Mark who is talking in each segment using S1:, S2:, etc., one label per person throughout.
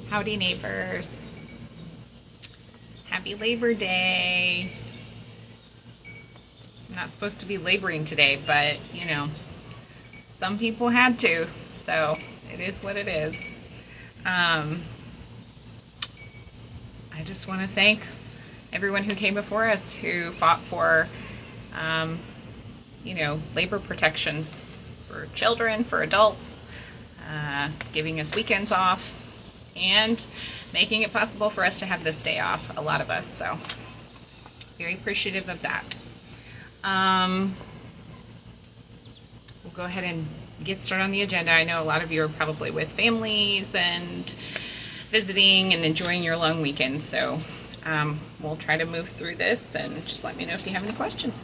S1: Howdy neighbors. Happy Labor Day. I'm not supposed to be laboring today, but you know, some people had to, so it is what it is. I just want to thank everyone who came before us who fought for labor protections for children, for adults, giving us weekends off, and making it possible for us to have this day off, a lot of us, so very appreciative of that. We'll go ahead and get started on the agenda. I know a lot of you are probably with families and visiting and enjoying your long weekend, so we'll try to move through this, and just let me know if you have any questions.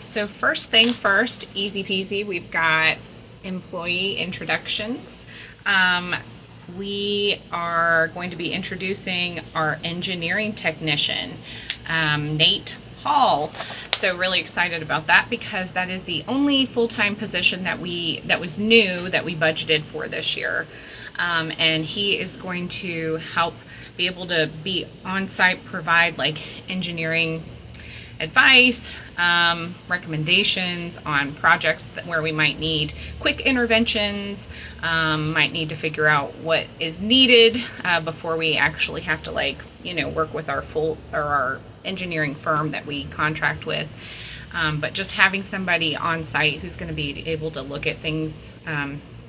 S1: So first thing first, easy peasy, we've got employee introductions. We are going to be introducing our engineering technician, Nate Hall. So really excited about that, because that is the only full-time position that was new that we budgeted for this year. And he is going to help be able to be on site, provide like engineering advice, recommendations on projects where we might need quick interventions, might need to figure out what is needed before we actually have to work with our engineering firm that we contract with. But just having somebody on site who's going to be able to look at things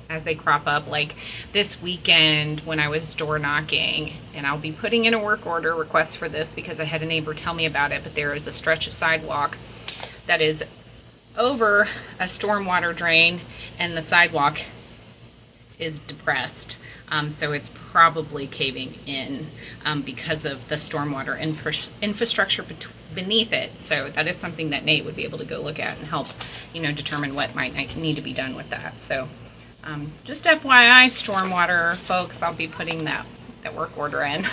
S1: as they crop up, like this weekend when I was door knocking, and I'll be putting in a work order request for this because I had a neighbor tell me about it, but there is a stretch of sidewalk that is over a stormwater drain, and the sidewalk is depressed, so it's probably caving in because of the stormwater infrastructure beneath it. So that is something that Nate would be able to go look at and help determine what might need to be done with that. So just FYI, stormwater folks, I'll be putting that work order in.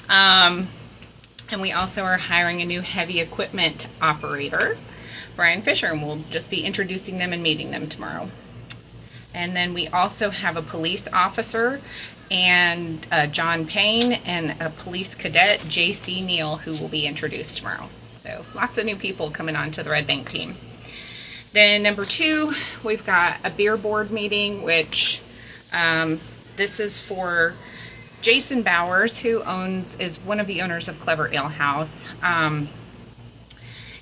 S1: And we also are hiring a new heavy equipment operator, Brian Fisher, and we'll just be introducing them and meeting them tomorrow. And then we also have a police officer, and John Payne, and a police cadet, JC Neal, who will be introduced tomorrow. So lots of new people coming on to the Red Bank team. Then number 2, we've got a beer board meeting, which this is for Jason Bowers, who is one of the owners of Clever Ale House.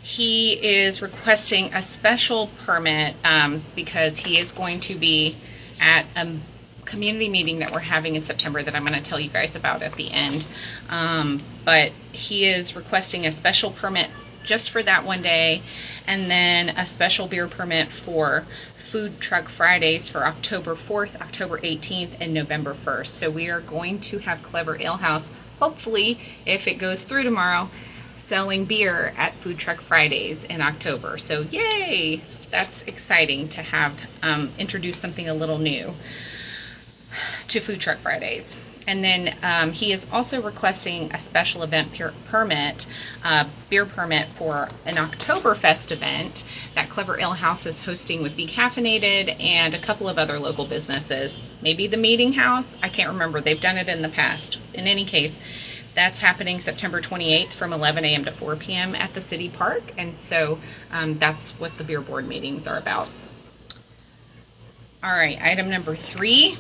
S1: He is requesting a special permit because he is going to be at a community meeting that we're having in September that I'm going to tell you guys about at the end. But he is requesting a special permit just for that one day, and then a special beer permit for Food Truck Fridays for October 4th, October 18th, and November 1st. So we are going to have Clever Ale House, hopefully, if it goes through tomorrow, selling beer at Food Truck Fridays in October. So yay! That's exciting to have introduce something a little new to Food Truck Fridays. And then he is also requesting a special event permit, beer permit for an Oktoberfest event that Clever Ale House is hosting with Be Caffeinated and a couple of other local businesses. Maybe the Meeting House? I can't remember. They've done it in the past. In any case, that's happening September 28th from 11 a.m. to 4 p.m. at the city park. And so that's what the beer board meetings are about. All right, item number 3.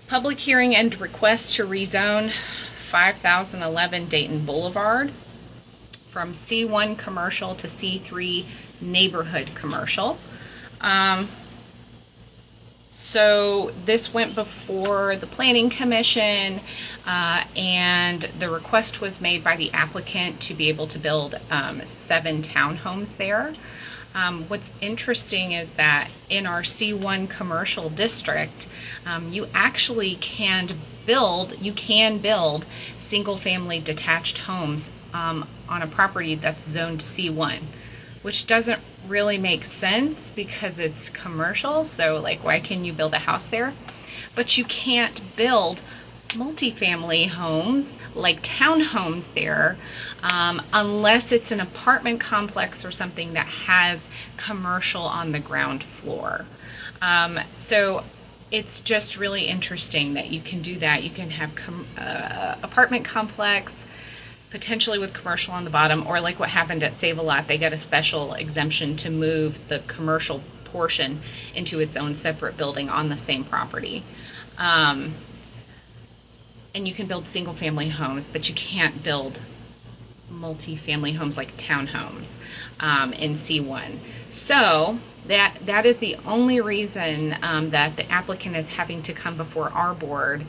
S1: Public hearing and request to rezone 5011 Dayton Boulevard from C1 commercial to C3 neighborhood commercial. So this went before the Planning Commission, and the request was made by the applicant to be able to build 7 townhomes there. What's interesting is that in our C1 commercial district, you actually can build single-family detached homes on a property that's zoned C1, which doesn't really make sense because it's commercial. So why can you build a house there? But you can't build multifamily homes like townhomes there unless it's an apartment complex or something that has commercial on the ground floor. So it's just really interesting that you can do that. You can have apartment complex, potentially with commercial on the bottom, or like what happened at Save-A-Lot, they got a special exemption to move the commercial portion into its own separate building on the same property. And you can build single-family homes, but you can't build multi-family homes like townhomes in C1. So that is the only reason that the applicant is having to come before our board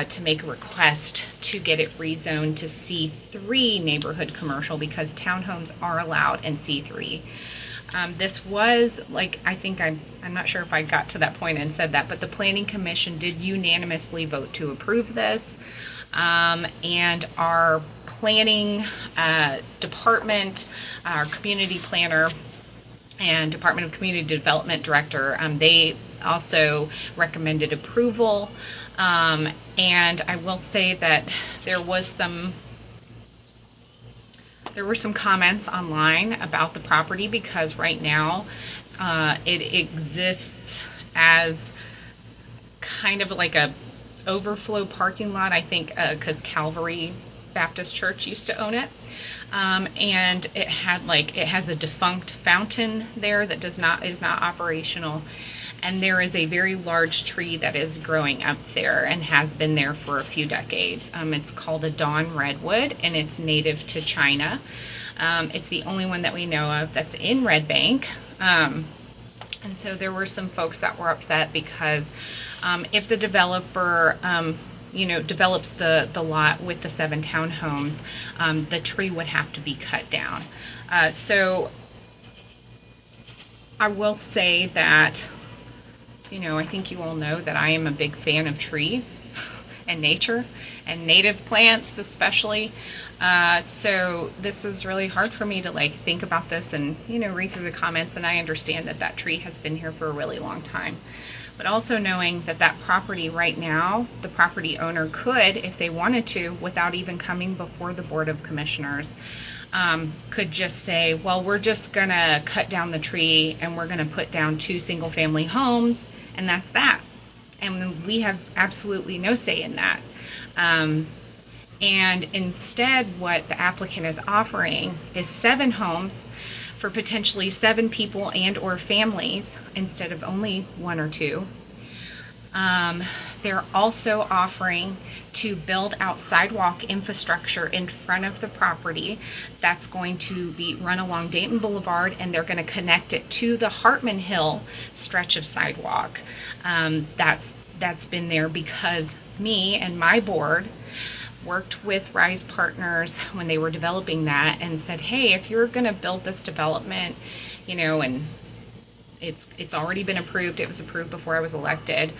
S1: to make a request to get it rezoned to C3 neighborhood commercial, because townhomes are allowed in C3. This was, like, I'm not sure if I got to that point and said that, but the Planning Commission did unanimously vote to approve this. And our planning department, our community planner, and Department of Community Development Director, they also recommended approval. And I will say that there were some comments online about the property, because right now it exists as kind of like a overflow parking lot, I think, because Calvary Baptist Church used to own it. And it has a defunct fountain there that is not operational. And there is a very large tree that is growing up there and has been there for a few decades. It's called a Dawn Redwood, and it's native to China. It's the only one that we know of that's in Red Bank. And so there were some folks that were upset because if the developer develops the lot with the 7 townhomes, the tree would have to be cut down. So I will say that, I think you all know that I am a big fan of trees and nature and native plants especially. So this is really hard for me to think about this and, read through the comments, and I understand that tree has been here for a really long time. But also knowing that property right now, the property owner could, if they wanted to, without even coming before the Board of Commissioners, could just say, well, we're just going to cut down the tree and we're going to put down 2 single-family homes, and that's that. And we have absolutely no say in that. And instead, what the applicant is offering is 7 homes for potentially 7 people and or families instead of only 1 or 2. They're also offering to build out sidewalk infrastructure in front of the property that's going to be run along Dayton Blvd, and they're going to connect it to the Hartman Hill stretch of sidewalk. That's been there because me and my board worked with Rise Partners when they were developing that and said, hey, if you're going to build this development, and it's already been approved. It was approved before I was elected.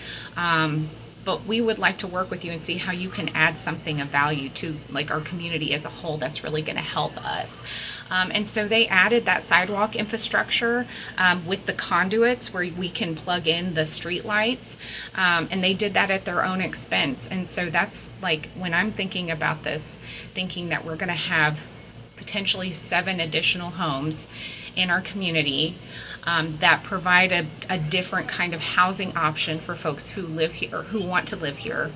S1: But we would like to work with you and see how you can add something of value to our community as a whole that's really going to help us. And so they added that sidewalk infrastructure with the conduits where we can plug in the street lights, and they did that at their own expense. And so that's when I'm thinking about this, thinking that we're going to have potentially 7 additional homes in our community that provide a different kind of housing option for folks who live here or who want to live here.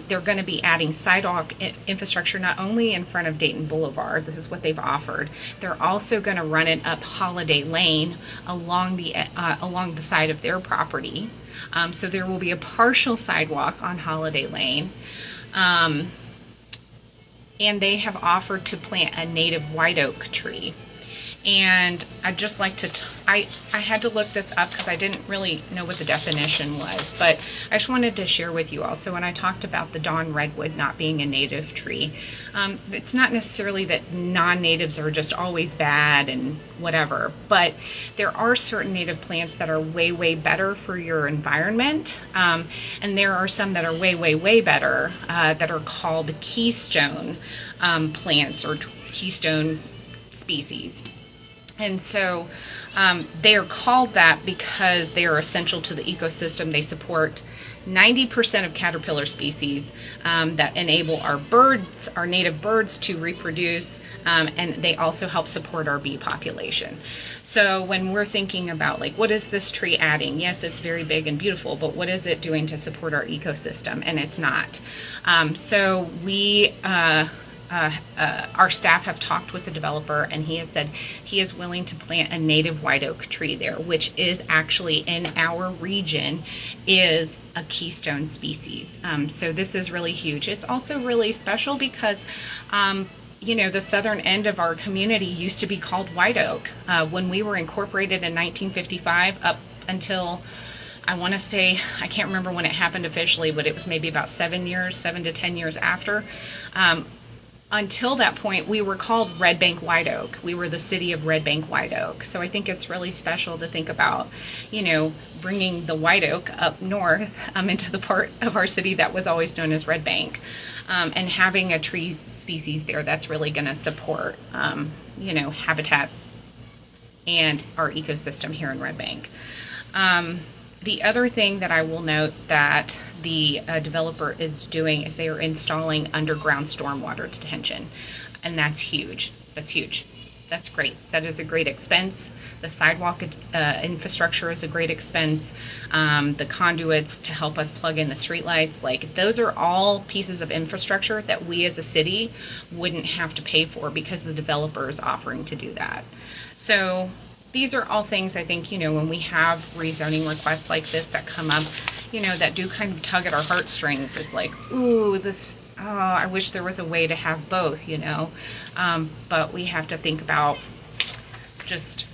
S1: They're going to be adding sidewalk infrastructure not only in front of Dayton Blvd. This is what they've offered. They're also going to run it up Holiday Lane along the side of their property. So there will be a partial sidewalk on Holiday Lane. And they have offered to plant a native white oak tree. And I'd just like to, I had to look this up because I didn't really know what the definition was, but I just wanted to share with you also when I talked about the Dawn Redwood not being a native tree. It's not necessarily that non-natives are just always bad and whatever, but there are certain native plants that are way, way better for your environment, and there are some that are way, way, way better that are called keystone plants or keystone species. And so they are called that because they are essential to the ecosystem. They support 90% of caterpillar species that enable our birds, our native birds, to reproduce, and they also help support our bee population. So when we're thinking about, like, what is this tree adding? Yes, it's very big and beautiful, but what is it doing to support our ecosystem? And it's not. So we... our staff have talked with the developer, and he has said he is willing to plant a native white oak tree there, which is actually in our region is a keystone species. So this is really huge. It's also really special because the southern end of our community used to be called white oak. When we were incorporated in 1955 up until, I want to say, I can't remember when it happened officially, but it was maybe about 7 to 10 years after. Until that point, we were called Red Bank White Oak. We were the city of Red Bank White Oak. So I think it's really special to think about, bringing the white oak up north into the part of our city that was always known as Red Bank, and having a tree species there that's really going to support, habitat and our ecosystem here in Red Bank. The other thing that I will note that the developer is doing is they are installing underground stormwater detention, and that's huge. That's huge. That's great. That is a great expense. The sidewalk infrastructure is a great expense. The conduits to help us plug in the streetlights, like, those are all pieces of infrastructure that we as a city wouldn't have to pay for because the developer is offering to do that. So these are all things, I think, when we have rezoning requests like this that come up, that do kind of tug at our heartstrings. It's like, ooh, I wish there was a way to have both, but we have to think about just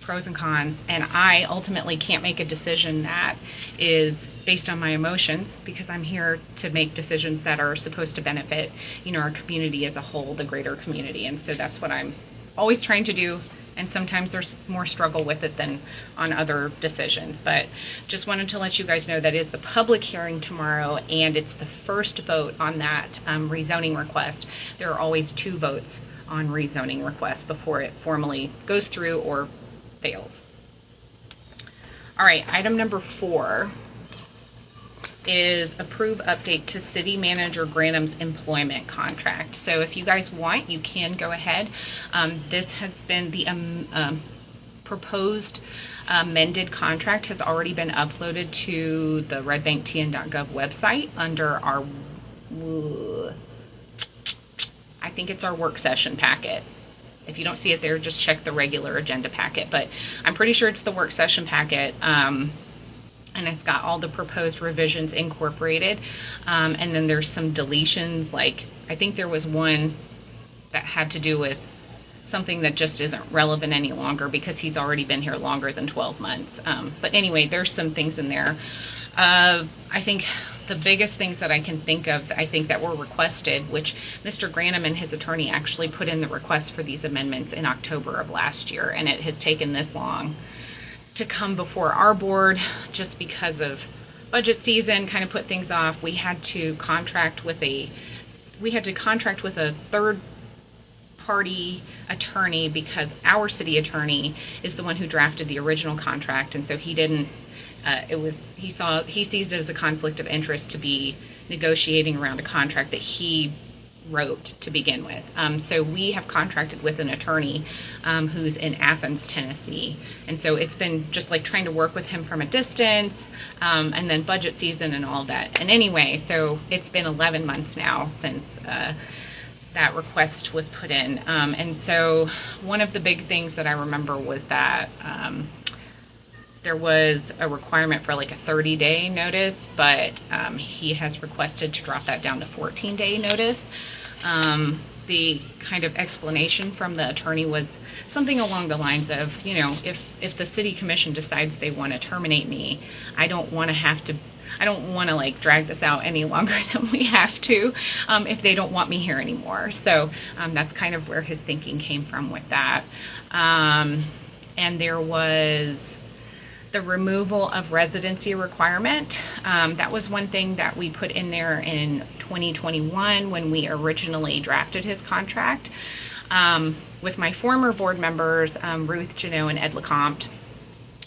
S1: pros and cons, and I ultimately can't make a decision that is based on my emotions, because I'm here to make decisions that are supposed to benefit, our community as a whole, the greater community. And so that's what I'm always trying to do. And sometimes there's more struggle with it than on other decisions. But just wanted to let you guys know that is the public hearing tomorrow, and it's the first vote on that rezoning request. There are always 2 votes on rezoning requests before it formally goes through or fails. All right, item number 4 is approve update to City Manager Granum's employment contract. So if you guys want, you can go ahead. This has been the proposed amended contract has already been uploaded to the redbanktn.gov website under our, I think it's our work session packet. If you don't see it there, just check the regular agenda packet. But I'm pretty sure it's the work session packet. And it's got all the proposed revisions incorporated. And then there's some deletions, like I think there was one that had to do with something that just isn't relevant any longer because he's already been here longer than 12 months. But anyway, there's some things in there. I think the biggest things that I can think of, I think that were requested, which Mr. Granum and his attorney actually put in the request for these amendments in October of last year, and it has taken this long to come before our board just because of budget season kind of put things off. We had to contract with a third party attorney because our city attorney is the one who drafted the original contract, and so he didn't he sees it as a conflict of interest to be negotiating around a contract that he wrote to begin with. So we have contracted with an attorney who's in Athens, Tennessee. And so it's been just like trying to work with him from a distance, and then budget season and all that. And anyway, so it's been 11 months now since that request was put in. And so one of the big things that I remember was that there was a requirement for like a 30-day notice, but he has requested to drop that down to 14-day notice. The kind of explanation from the attorney was something along the lines of, if the city commission decides they want to terminate me, I don't want to like drag this out any longer than we have to, if they don't want me here anymore. So that's kind of where his thinking came from with that. And there was the removal of residency requirement. That was one thing that we put in there in 2021 when we originally drafted his contract. with my former board members, Ruth Janot and Ed LeCompte,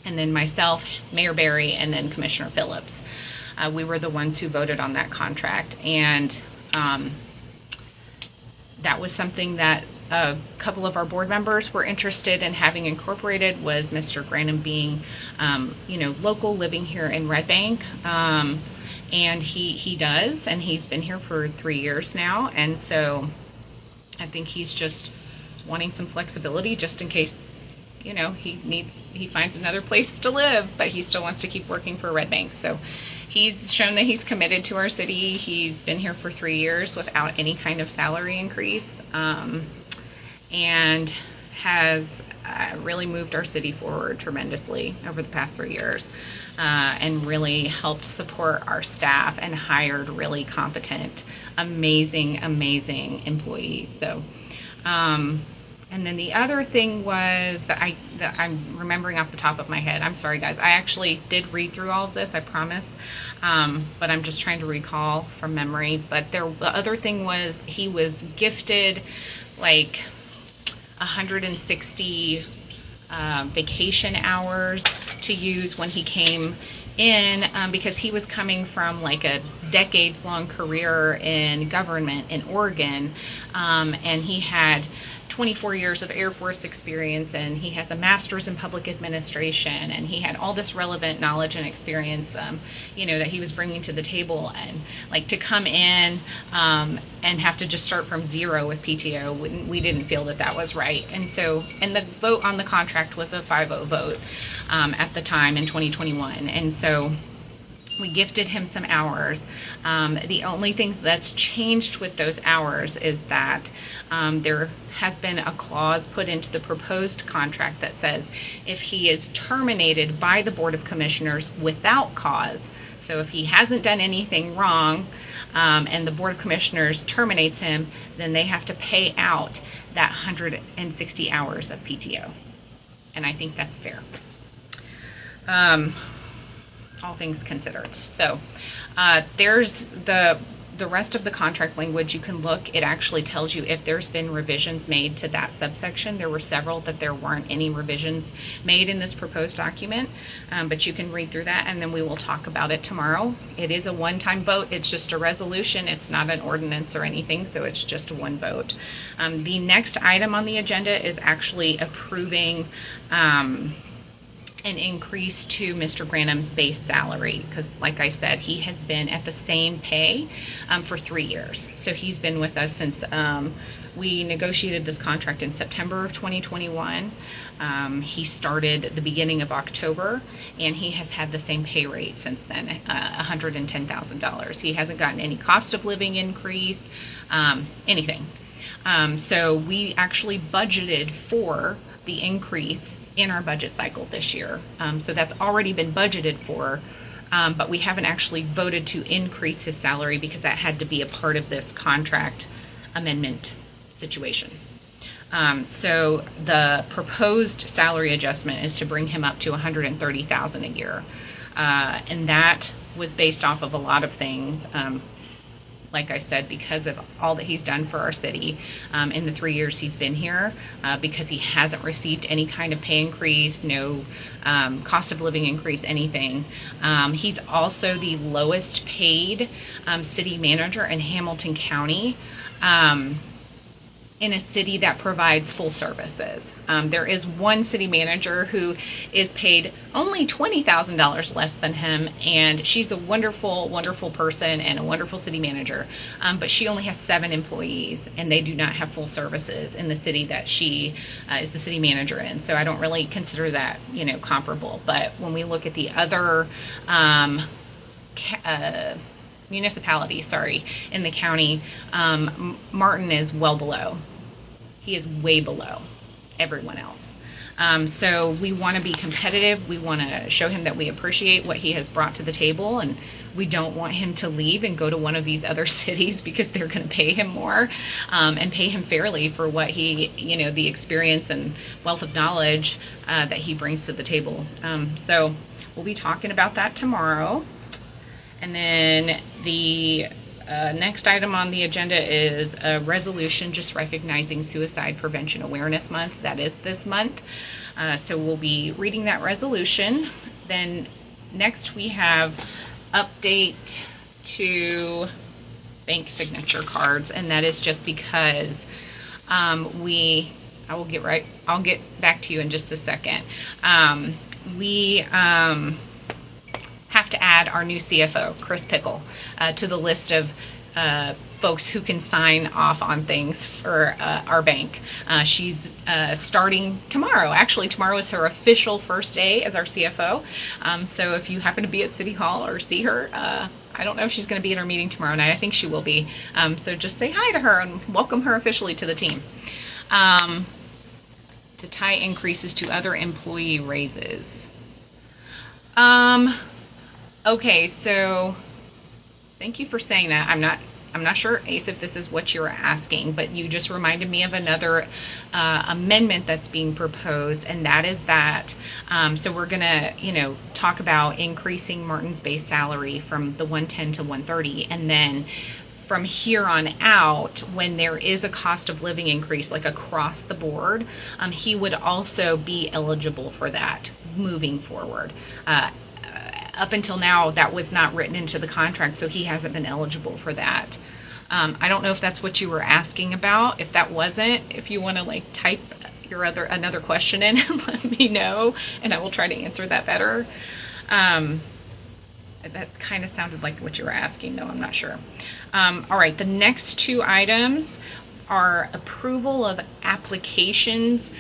S1: and then myself, Mayor Barry, and then Commissioner Phillips. We were the ones who voted on that contract, and that was something that a couple of our board members were interested in having incorporated, was Mr. Granum being, local, living here in Red Bank. And he does, and he's been here for 3 years now, and so I think he's just wanting some flexibility just in case, he finds another place to live, but he still wants to keep working for Red Bank. So he's shown that he's committed to our city. He's been here for 3 years without any kind of salary increase, and has really moved our city forward tremendously over the past 3 years, and really helped support our staff and hired really competent, amazing employees. So, and then the other thing was that I'm remembering off the top of my head. I'm sorry, guys. I actually did read through all of this, I promise. But I'm just trying to recall from memory. But the other thing was he was gifted like 160 vacation hours to use when he came in, because he was coming from like a decades-long career in government in Oregon, and he had 24 years of Air Force experience, and he has a master's in public administration, and he had all this relevant knowledge and experience, that he was bringing to the table, and like to come in and have to just start from zero with PTO, we didn't feel that was right. And so, and the vote on the contract was a 5-0 vote at the time in 2021, and so we gifted him some hours. The only thing that's changed with those hours is that there has been a clause put into the proposed contract that says if he is terminated by the Board of Commissioners without cause, so if he hasn't done anything wrong, and the Board of Commissioners terminates him, then they have to pay out that 160 hours of PTO. And I think that's fair. All things considered. So there's the rest of the contract language. You can look. It actually tells you if there's been revisions made to that subsection. There were several that there weren't any revisions made in this proposed document, but you can read through that, and then we will talk about it tomorrow. It is a one-time vote. It's just a resolution. It's not an ordinance or anything, so it's just one vote. The next item on the agenda is actually approving an increase to Mr. Granum's base salary, because like I said, he has been at the same pay for 3 years. So he's been with us since we negotiated this contract in September of 2021. He started at the beginning of October, and he has had the same pay rate since then, $110,000. He hasn't gotten any cost of living increase, anything. So we actually budgeted for the increase in our budget cycle this year. So that's already been budgeted for, but we haven't actually voted to increase his salary because that had to be a part of this contract amendment situation. So the proposed salary adjustment is to bring him up to $130,000 a year. And that was based off of a lot of things. Like I said, because of all that he's done for our city in the 3 years he's been here, because he hasn't received any kind of pay increase, no cost of living increase, anything. He's also the lowest paid city manager in Hamilton County, in a city that provides full services. There is one city manager who is paid only $20,000 less than him, and she's a wonderful, wonderful person and a wonderful city manager, but she only has 7 employees, and they do not have full services in the city that she is the city manager in. So I don't really consider that, comparable. But when we look at the other municipalities, in the county, Martin is well below. He is way below everyone else. So we want to be competitive. We want to show him that we appreciate what he has brought to the table, and we don't want him to leave and go to one of these other cities because they're going to pay him more, and pay him fairly for what he, the experience and wealth of knowledge that he brings to the table. So we'll be talking about that tomorrow. And then the next item on the agenda is a resolution just recognizing Suicide Prevention Awareness Month. That is this month. So we'll be reading that resolution. Then next we have update to bank signature cards, and that is just because I'll get back to you in just a second. We have to add our new CFO, Chris Pickle, to the list of folks who can sign off on things for our bank. She's starting tomorrow. Actually, tomorrow is her official first day as our CFO. So if you happen to be at City Hall or see her, I don't know if she's going to be at our meeting tomorrow night. I think she will be. So just say hi to her and welcome her officially to the team. To tie increases to other employee raises. Okay, so thank you for saying that. I'm not sure, Ace, if this is what you're asking, but you just reminded me of another amendment that's being proposed, and that is that. So we're gonna, talk about increasing Martin's base salary from the 110 to 130, and then from here on out, when there is a cost of living increase, like across the board, he would also be eligible for that moving forward. Up until now, that was not written into the contract, so he hasn't been eligible for that. I don't know if that's what you were asking about. If that wasn't, if you want to type your another question in and let me know, and I will try to answer that better. That kind of sounded like what you were asking, though. I'm not sure. All right, the next two items are approval of applications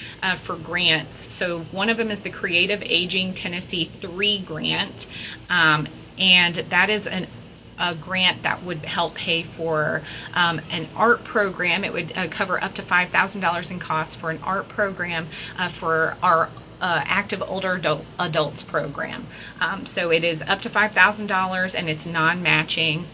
S1: for grants. So one of them is the Creative Aging Tennessee 3 grant, and that is a grant that would help pay for an art program. It would cover up to $5,000 in costs for an art program for our active older adults program. So it is up to $5,000 and it's non-matching.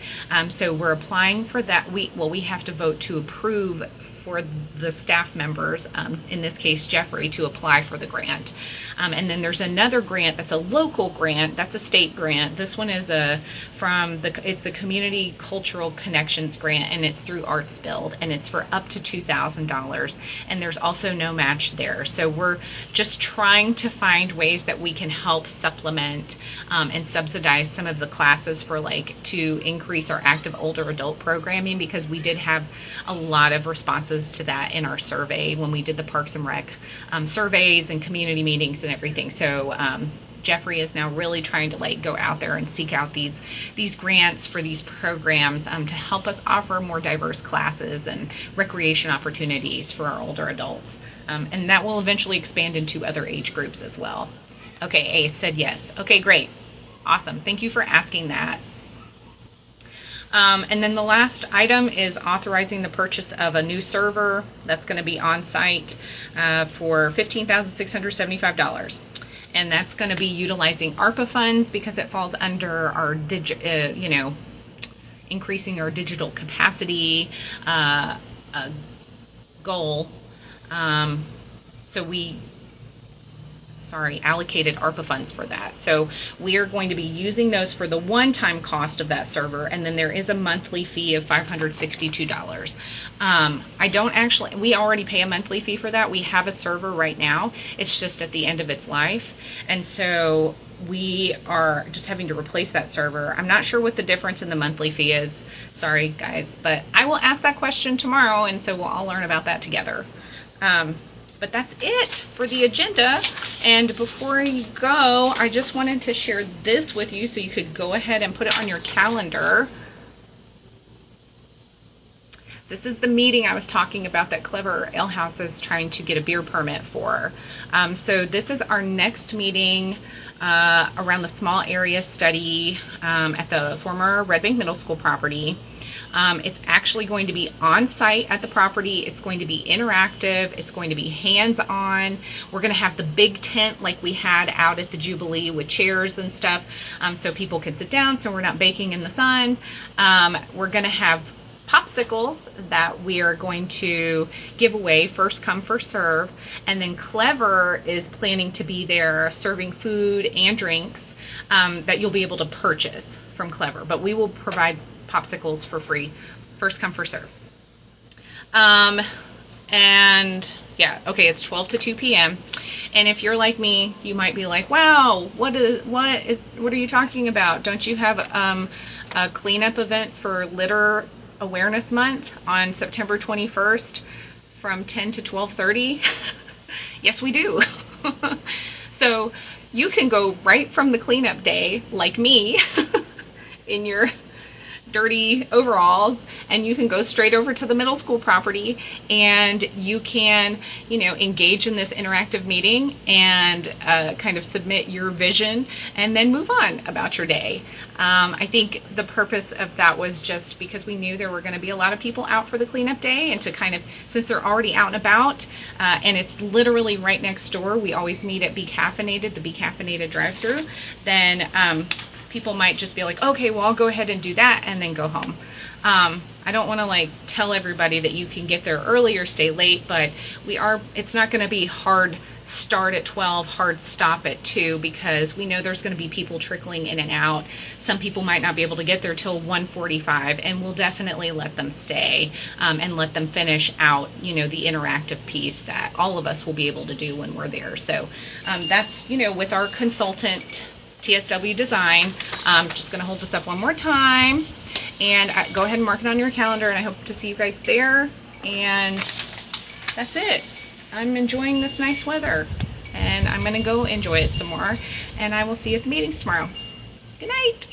S1: So we're applying for that. We have to vote to approve for the staff members, in this case Jeffrey, to apply for the grant. And then there's another grant that's a local grant, that's a state grant. This one is it's the Community Cultural Connections grant, and it's through Arts Build, and it's for up to $2,000, and there's also no match there. So we're just trying to find ways that we can help supplement and subsidize some of the classes for to increase our active older adult programming, because we did have a lot of responses to that in our survey when we did the Parks and Rec surveys and community meetings and everything. So Jeffrey is now really trying to go out there and seek out these grants for these programs to help us offer more diverse classes and recreation opportunities for our older adults. And that will eventually expand into other age groups as well. Okay, Ace said yes. Okay, great. Awesome. Thank you for asking that. And then the last item is authorizing the purchase of a new server that's going to be on site for $15,675. And that's going to be utilizing ARPA funds because it falls under our increasing our digital capacity goal. So we allocated ARPA funds for that. So we are going to be using those for the one-time cost of that server, and then there is a monthly fee of $562. We already pay a monthly fee for that. We have a server right now. It's just at the end of its life, and so we are just having to replace that server. I'm not sure what the difference in the monthly fee is. Sorry, guys, but I will ask that question tomorrow, and so we'll all learn about that together. But that's it for the agenda. And before you go, I just wanted to share this with you so you could go ahead and put it on your calendar. This is the meeting I was talking about that Clever Ale House is trying to get a beer permit for. So this is our next meeting around the small area study at the former Red Bank Middle School property. It's actually going to be on site at the property. It's going to be interactive. It's going to be hands-on. We're going to have the big tent like we had out at the Jubilee with chairs and stuff, so people can sit down so we're not baking in the sun. We're going to have popsicles that we are going to give away, first come, first serve, and then Clever is planning to be there serving food and drinks that you'll be able to purchase from Clever, but we will provide popsicles for free. First come, first serve. And yeah, okay, it's 12 to 2 p.m. And if you're like me, you might be like, wow, what are you talking about? Don't you have a cleanup event for Litter Awareness Month on September 21st from 10 to 12:30? Yes, we do. So you can go right from the cleanup day, like me, in your dirty overalls, and you can go straight over to the middle school property, and you can, engage in this interactive meeting and kind of submit your vision and then move on about your day. I think the purpose of that was just because we knew there were going to be a lot of people out for the cleanup day, and to kind of, since they're already out and about, and it's literally right next door, we always meet at Be Caffeinated, the Be Caffeinated drive-thru, then people might just be like, okay, well, I'll go ahead and do that and then go home. I don't want to tell everybody that you can get there early or stay late, but it's not going to be hard start at 12, hard stop at 2, because we know there's going to be people trickling in and out. Some people might not be able to get there till 1:45, and we'll definitely let them stay and let them finish out, the interactive piece that all of us will be able to do when we're there. So that's, with our consultant, TSW Design. I'm just going to hold this up one more time, and go ahead and mark it on your calendar, and I hope to see you guys there. And that's it. I'm enjoying this nice weather, and I'm going to go enjoy it some more, and I will see you at the meetings tomorrow. Good night.